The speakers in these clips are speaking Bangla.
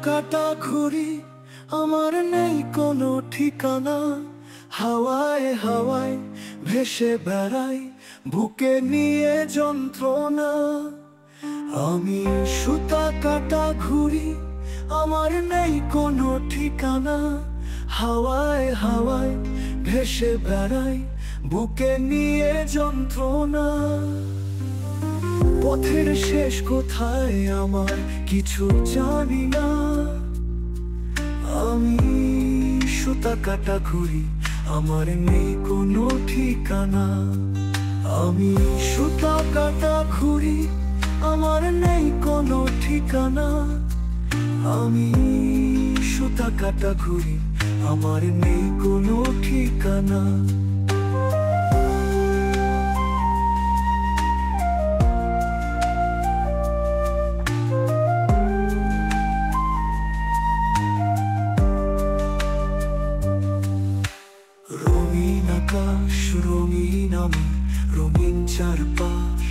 কাটা ঘুড়ি আমার নেই কোনো ঠিকানা। হাওয়ায় হাওয়ায় ভেসে বেড়াই বুকে নিয়ে যন্ত্রণা। আমি সুতা কাটা ঘুড়ি আমার নেই কোনো ঠিকানা। হাওয়ায় হাওয়ায় ভেসে বেড়াই বুকে নিয়ে যন্ত্রণা। পথের শেষ কোথায় আমার কিছু জানি না। আমি সুতা কাটা ঘুড়ি আমার নেই কোনো ঠিকানা। আমি সুতা কাটা ঘুড়ি আমার নেই কোনো ঠিকানা। আমি সুতা কাটা ঘুড়ি আমার নেই কোনো ঠিকানা। রঙিন আকাশ, রঙিন আমি, রঙিন চারপাশ।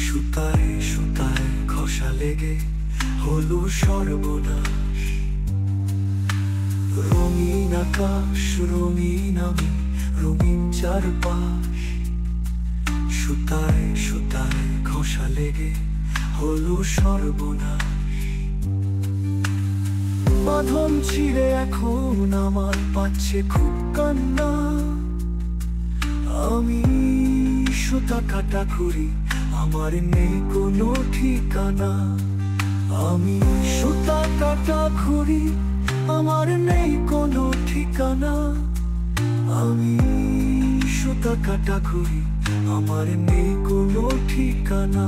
সুতায় সুতায় ঘষা লেগে হলো সর্বনাশ। রঙিন আকাশ, রঙিন আমি, রঙিন চারপাশ। সুতায় সুতায় ঘষা লেগে হলো সর্বনাশ। বাঁধন ছিঁড়ে এখন আমার পাচ্ছে খুব কান্না। আমি সুতা কাটা ঘুড়ি আমার নেই কোনো ঠিকানা। আমি সুতা কাটা ঘুড়ি আমার নেই কোনো ঠিকানা। আমি সুতা কাটা ঘুড়ি আমার নেই কোনো ঠিকানা।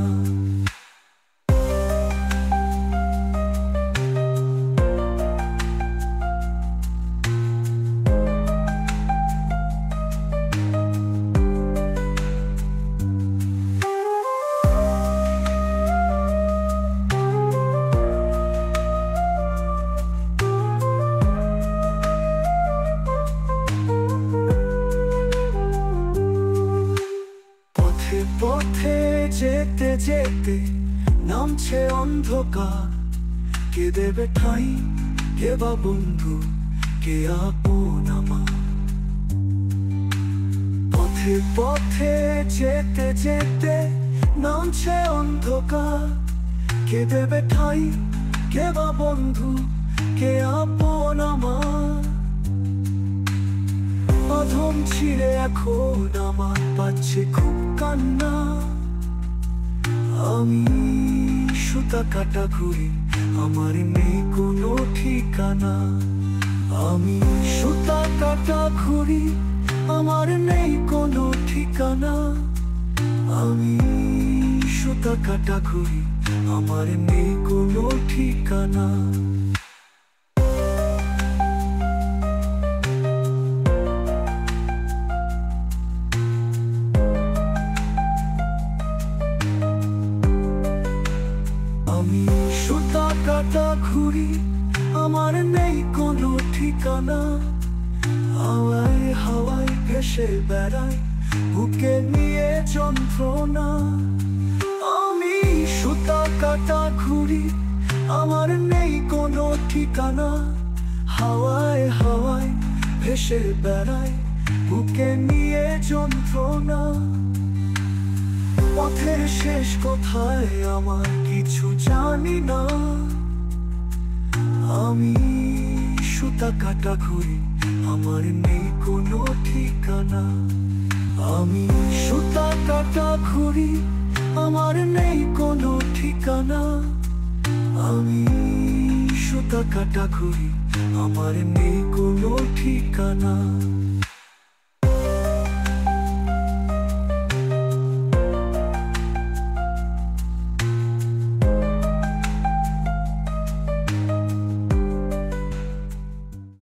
পথে যেতে যেতে নামছে অন্ধকার। কে দেবে ঠাঁই, কে বা বন্ধু, কে আপন আমার। পথে পথে যেতে যেতে নামছে অন্ধকার। কে দেবে ঠাঁই, কে বা বন্ধু, কে আপন আমার। বাঁধন ছিঁড়ে এখন আমার পাচ্ছে খুব কান্না। আমি সুতা কাটা ঘুড়ি আমার নেই কোনো ঠিকানা। আমি সুতা কাটা ঘুড়ি আমার নেই কোনো ঠিকানা। আমি সুতা কাটা ঘুড়ি আমার নেই কোনো ঠিকানা। আমি সুতা কাটা ঘুড়ি আমার নেই কোনো ঠিকানা। হাওয়ায় হাওয়ায় ভেসে বেড়াই বুকে নিয়ে যন্ত্রণা। আমি সুতা কাটা ঘুড়ি আমার নেই কোনো ঠিকানা। হাওয়ায় হাওয়ায় ভেসে বেড়াই বুকে নিয়ে যন্ত্রণা। পথের শেষ কোথায় আমার কিছু জানি না। আমি সুতা কাটা ঘুড়ি আমার নেই কোনো ঠিকানা। আমি সুতা কাটা ঘুড়ি আমার নেই কোনো ঠিকানা। আমি সুতা কাটা ঘুড়ি আমার নেই কোনো ঠিকানা।